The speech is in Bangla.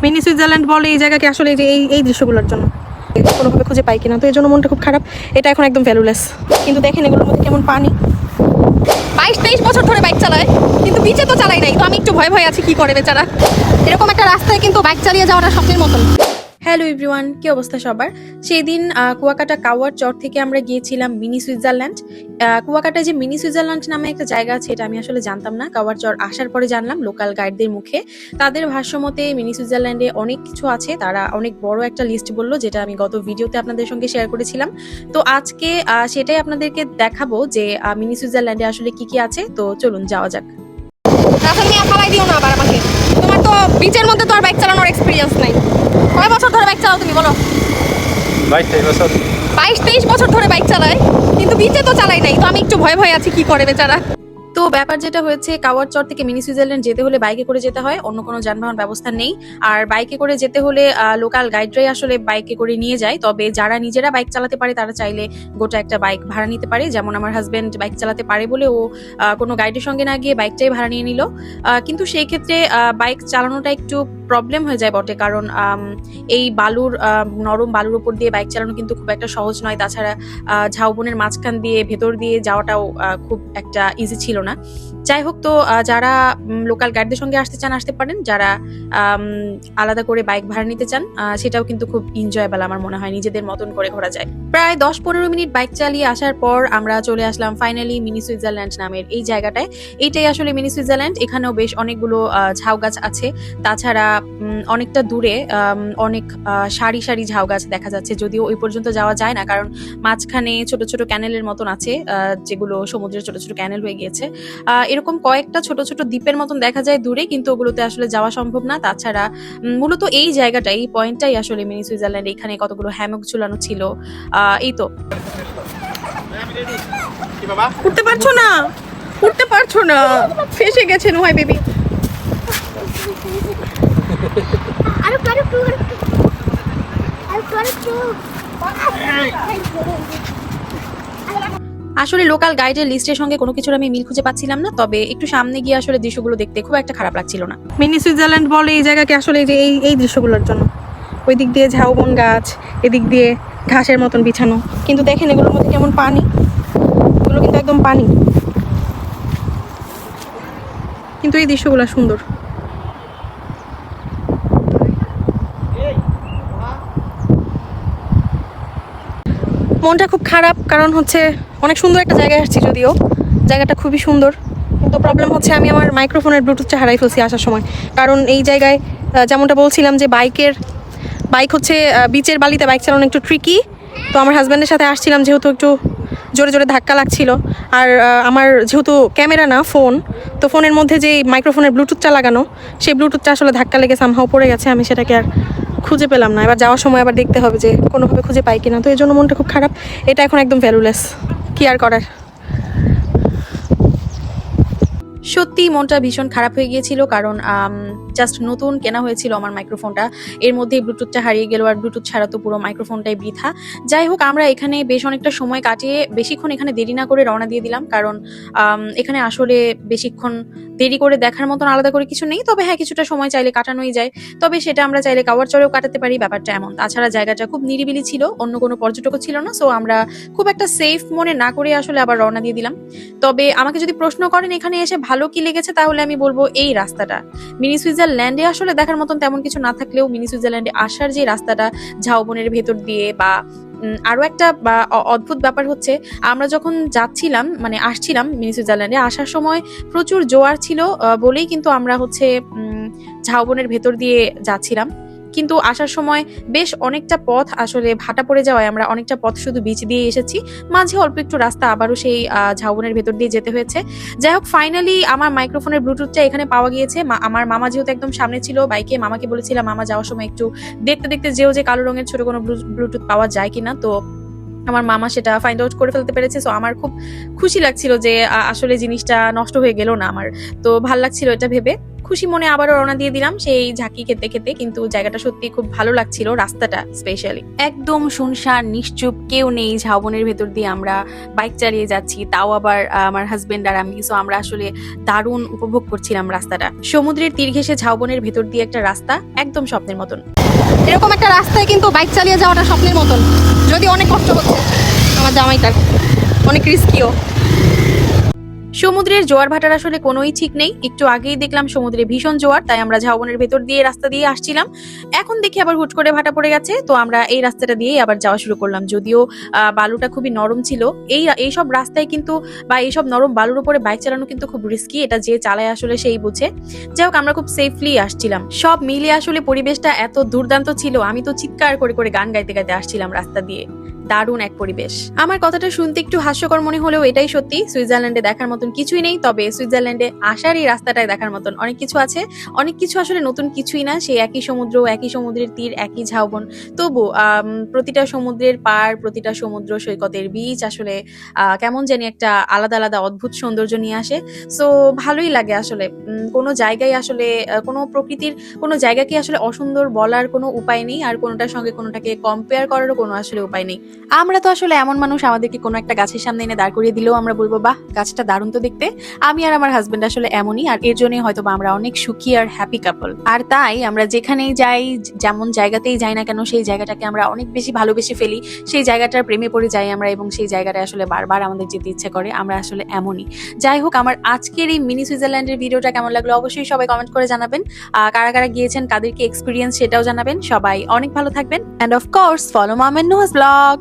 মিনি সুইজারল্যান্ড বলে এই জায়গাকে আসলে এই যে এই দৃশ্যগুলোর জন্য কোনোভাবে খুঁজে পাই কিনা, তো এই জন্য মনটা খুব খারাপ। এটা এখন একদম ভ্যালুলেস। কিন্তু দেখেন এগুলোর মধ্যে কেমন পানি। 22-23 বছর ধরে বাইক চালায়, কিন্তু বিচে তো চালাই নাই, তো আমি একটু ভয় ভয় আছি কি করে বেচারা। এরকম একটা রাস্তায় কিন্তু বাইক চালিয়ে যাওয়াটা স্বপ্নের মতন। হ্যালো এভরিওয়ান, কি অবস্থা সবার? সেই দিন কুয়াকাটা কাওয়ার চর থেকে আমরা গিয়েছিলাম মিনি সুইজারল্যান্ড। কুয়াকাটায় যে মিনি সুইজারল্যান্ড নামে একটা জায়গা আছে, এটা আমি আসলে জানতাম না। কাওয়ার চর আসার পরে জানলাম লোকাল গাইডদের মুখে। তাদের ভাষ্যমতে মিনি সুইজারল্যান্ডে অনেক কিছু আছে, তারা অনেক বড় একটা লিস্ট বললো, যেটা আমি গত ভিডিওতে আপনাদের সঙ্গে শেয়ার করেছিলাম। তো আজকে সেটাই আপনাদেরকে দেখাবো যে মিনি সুইজারল্যান্ডে আসলে কি কি আছে। তো চলুন যাওয়া যাক। রাসেল মিয়া ফালাই দিও না আবার আমাকে। তোমার তো বিচের মধ্যে তো আর বাইক চালানোর এক্সপিরিয়েন্স নাই। কয় বছর ধরে বাইক চালাও তুমি বলো? 22-23 বছর। 22-23 বছর ধরে বাইক চালায়, কিন্তু বিচে তো চালাই নাই, তো আমি একটু ভয় ভয় আছি কি করে বেচারা। তো ব্যাপার যেটা হয়েছে, কাওয়ার চর থেকে মিনি সুইজারল্যান্ড যেতে হলে বাইকে করে যেতে হয়, অন্য কোনো যানবাহন ব্যবস্থা নেই। আর বাইকে করে যেতে হলে লোকাল গাইডরাই আসলে বাইকে করে নিয়ে যায়। তবে যারা নিজেরা বাইক চালাতে পারে তারা চাইলে গোটা একটা বাইক ভাড়া নিতে পারে। যেমন আমার হাজবেন্ড বাইক চালাতে পারে বলে ও কোনো গাইডের সঙ্গে না গিয়ে বাইকটাই ভাড়া নিয়ে নিল। কিন্তু সেই ক্ষেত্রে বাইক চালানোটা একটু প্রবলেম হয়ে যায় বটে, কারণ এই বালুর নরম বালুর উপর দিয়ে বাইক চালানো কিন্তু খুব একটা সহজ নয়। তাছাড়া ঝাউবনের মাঝখান দিয়ে ভেতর দিয়ে যাওয়াটাও খুব একটা ইজি ছিল না। যাই হোক, তো যারা লোকাল গাইডদের সঙ্গে আসতে চান আসতে পারেন, যারা আলাদা করে বাইক ভাড়া নিতে চান সেটাও কিন্তু খুব এনজয়েবল আমার মনে হয়, নিজেদের মতন করে ঘোরা যায়। প্রায় 10-15 মিনিট বাইক চালিয়ে আসার পর আমরা চলে আসলাম ফাইনালি মিনি সুইজারল্যান্ড নামের এই জায়গাটায়। এইটাই আসলে মিনি সুইজারল্যান্ড। এখানেও বেশ অনেকগুলো ঝাউ গাছ আছে। তাছাড়া অনেকটা দূরে অনেক সারি সারি ঝাউ গাছ দেখা যাচ্ছে, যদিও ওই পর্যন্ত যাওয়া যায় না, কারণ মাঝখানে ছোট ছোট ক্যানেলের মতন আছে, যেগুলো সমুদ্রের ছোট ছোট ক্যানেল হয়ে গিয়েছে। এরকম কয়েকটা ছোট ছোট দ্বীপের মতন দেখা যায় দূরে, কিন্তু ওগুলোতে আসলে যাওয়া সম্ভব না। তাছাড়া মূলত এই জায়গাটাই, এই পয়েন্টটাই আসলে মিনি সুইজারল্যান্ড। এখানে কতগুলো হ্যামক ঝুলানো ছিল। এই তো উঠতে পারছো না, উঠতে পারছো না, ফেসে গেছে নোহাই বেবি। আসলে লোকাল গাইডের লিস্টের সঙ্গে কোনো কিছুর আমি মিল খুঁজে পাচ্ছিলাম না, তবে একটু সামনে গিয়ে আসলে দৃশ্যগুলো দেখতে খুব একটা খারাপ লাগছিল না। মিনি সুইজারল্যান্ড বলে এই জায়গাকে আসলে এই দৃশ্যগুলোর জন্য। ওই দিক দিয়ে ঝাউবন গাছ, এদিক দিয়ে ঘাসের মতন বিছানো, কিন্তু দেখেন এগুলোর মধ্যে কেমন পানি। এগুলো কিন্তু একদম পানি, কিন্তু এই দৃশ্যগুলো সুন্দর। মনটা খুব খারাপ, কারণ হচ্ছে অনেক সুন্দর একটা জায়গায় আসছি, যদিও জায়গাটা খুবই সুন্দর, কিন্তু প্রবলেম হচ্ছে আমি আমার মাইক্রোফোনের ব্লুটুথটা হারাই ফেলছি আসার সময়। কারণ এই জায়গায় যেমনটা বলছিলাম যে বাইক হচ্ছে বিচের বালিতে বাইক চালানো একটু ট্রিকি। তো আমার হাজব্যান্ডের সাথে আসছিলাম, যেহেতু একটু জোরে জোরে ধাক্কা লাগছিল। আর আমার যেহেতু ক্যামেরা না ফোন, তো ফোনের মধ্যে যে মাইক্রোফোনের ব্লুটুথটা লাগানো, সেই ব্লুটুথটা আসলে ধাক্কা লেগে সামহাও পড়ে গেছে। আমি সেটাকে আর খুঁজে পেলাম না। এবার যাওয়ার সময় আবার দেখতে হবে যে কোনোভাবে খুঁজে পাই কিনা, তো এই জন্য মনটা খুব খারাপ। এটা এখন একদম ভ্যালুলেস, কি আর করার। সত্যি মনটা ভীষণ খারাপ হয়ে গিয়েছিল, কারণ জাস্ট নতুন কেনা হয়েছিল আমার মাইক্রোফোনটা, এর মধ্যেই ব্লুটুথটা হারিয়ে গেল। আর ব্লুটুথ ছাড়া তো পুরো মাইক্রোফোনটাই বৃথা। যাই হোক, আমরা এখানে বেশ অনেকটা সময় কাটিয়ে বেশিক্ষণ এখানে দেরি না করে রওনা দিয়ে দিলাম, কারণ এখানে আসলে বেশিক্ষণ দেরি করে দেখার মতন আলাদা করে কিছু নেই। তবে হ্যাঁ, কিছুটা সময় চাইলে কাটানোই যায়, তবে সেটা আমরা চাইলে কাওয়ার চরেও কাটাতে পারি, ব্যাপারটা এমন। তাছাড়া জায়গাটা খুব নিরিবিলি ছিল, অন্য কোনো পর্যটকও ছিল না। সো আমরা খুব একটা সেফ মনে না করে আসলে আবার রওনা দিয়ে দিলাম। তবে আমাকে যদি প্রশ্ন করেন এখানে এসে ভালো কি লেগেছে, তাহলে আমি বলবো এই রাস্তাটা। মিনি সুইজারল্যান্ডে আসলে দেখার মতন তেমন কিছু না থাকলেও মিনি সুইজারল্যান্ডে আসার যে রাস্তাটা ঝাউবনের ভেতর দিয়ে, বা আরো একটা অদ্ভুত ব্যাপার হচ্ছে, আমরা যখন যাচ্ছিলাম মানে আসছিলাম মিনি সুইজারল্যান্ডে, আসার সময় প্রচুর জোয়ার ছিল বলেই কিন্তু আমরা হচ্ছে ঝাউবনের ভেতর দিয়ে যাচ্ছিলাম। কিন্তু আসার সময় বেশ অনেকটা পথ আসলে ভাটা পড়ে যাওয়ায় আমরা অনেকটা পথ শুধু বিচ দিয়ে এসেছি, মাঝে অল্প একটু রাস্তা আবারও সেই ঝাউবনের ভেতর দিয়ে যেতে হয়েছে। যাই হোক, ফাইনালি আমার মাইক্রোফোনের ব্লুটুথটা এখানে পাওয়া গিয়েছে। আমার মামা যেহেতু একদম সামনে ছিল বাইকে, মামাকে বলেছিলাম মামা যাওয়ার সময় একটু দেখতে দেখতে যেও যে কালো রঙের ছোট কোনো ব্লুটুথ পাওয়া যায় কিনা। তো আমার মামা সেটা ফাইন্ড আউট করে ফেলতে পেরেছে। সো আমার খুব খুশি লাগছিল যে আসলে জিনিসটা নষ্ট হয়ে গেল না আমার। তো ভাল লাগছিল এটা ভেবে, খুশি মনে আবারও রওনা দিয়ে দিলাম সেই ঝাঁকি খেতে খেতে। কিন্তু জায়গাটা সত্যি খুব ভালো লাগছিল, রাস্তাটা স্পেশালি একদম শুনশান নিশ্চুপ, কেউ নেই। ঝাউবনের ভেতর দিয়ে আমরা বাইক চালিয়ে যাচ্ছি, তাও আবার আমার হাজবেন্ড আর আমি। সো আমরা আসলে দারুণ উপভোগ করছিলাম রাস্তাটা। সমুদ্রের তীর ঘেঁষে ঝাউবনের ভেতর দিয়ে একটা রাস্তা, একদম স্বপ্নের মতন। এরকম একটা রাস্তায় কিন্তু বাইক চালিয়ে যাওয়াটা স্বপ্নের মতন, যদি অনেক কষ্ট হচ্ছে আমার জামাইটার, অনেক রিস্কিও। সমুদ্রের জোয়ার ভাটার আসলে কোনোই ঠিক নেই। একটু আগেই দেখলাম সমুদ্রে ভীষণ জোয়ার, তাই আমরা ঝাউবনের ভেতর দিয়ে রাস্তা দিয়ে আসছিলাম। এখন দেখি আবার হুট করে ভাটা পড়ে গেছে, তো আমরা এই রাস্তাটা দিয়েই আবার যাওয়া শুরু করলাম। যদিও বালুটা খুবই নরম ছিল। এইসব রাস্তায় কিন্তু বা এইসব নরম বালুর উপরে বাইক চালানো কিন্তু খুব রিস্কি, এটা যে চালায় আসলে সেই বুঝে। যাই হোক, আমরা খুব সেফলি আসছিলাম। সব মিলে আসলে পরিবেশটা এত দুর্দান্ত ছিল, আমি তো চিৎকার করে করে গান গাইতে গাইতে আসছিলাম রাস্তা দিয়ে। দারুণ এক পরিবেশ। আমার কথাটা শুনতে একটু হাস্যকর মনে হলেও এটাই সত্যি। সুইজারল্যান্ডে দেখার মতন কিছুই নেই, তবে সুইজারল্যান্ডে আসার এই রাস্তাটায় দেখার মতন অনেক কিছু আছে। অনেক কিছু আসলে নতুন কিছুই না, সেই একই সমুদ্র, একই সমুদ্রের তীর, একই ঝাউবন। তবু প্রতিটা সমুদ্রের পার, প্রতিটা সমুদ্র সৈকতের বীচ আসলে কেমন জানি একটা আলাদা আলাদা অদ্ভুত সৌন্দর্য নিয়ে আসে। সো ভালোই লাগে আসলে। কোনো জায়গায় আসলে কোনো প্রকৃতির কোনো জায়গাকে আসলে অসুন্দর বলার কোনো উপায় নেই, আর কোনোটার সঙ্গে কোনোটাকে কম্পেয়ার করারও কোনো আসলে উপায় নেই। আমরা তো আসলে এমন মানুষ, আমাদেরকে কোনো একটা গাছের সামনে এনে দাঁড় করিয়ে দিলেও আমরা বলবো বাহ, গাছটা দারুণ তো দেখতে। আমি আর আমার হাজবেন্ড আসলে এমনই, আর এর জন্যই হয়তো বা আমরা অনেক সুখী আর হ্যাপি কাপল। আর তাই আমরা যেখানেই যাই, যেমন জায়গাতেই যাই না কেন, সেই জায়গাটাকে আমরা অনেক বেশি ভালোবেসে ফেলি, সেই জায়গাটার প্রেমে পড়ে যাই আমরা, এবং সেই জায়গাটায় আসলে বারবার আমাদের যেতে ইচ্ছে করে। আমরা আসলে এমনই। যাই হোক, আমার আজকের এই মিনি সুইজারল্যান্ডের ভিডিওটা কেমন লাগলো অবশ্যই সবাই কমেন্ট করে জানাবেন। কারা কারা গিয়েছেন, কাদের কি এক্সপিরিয়েন্স সেটাও জানাবেন। সবাই অনেক ভালো থাকবেন, and of course follow mom and Noha's blog.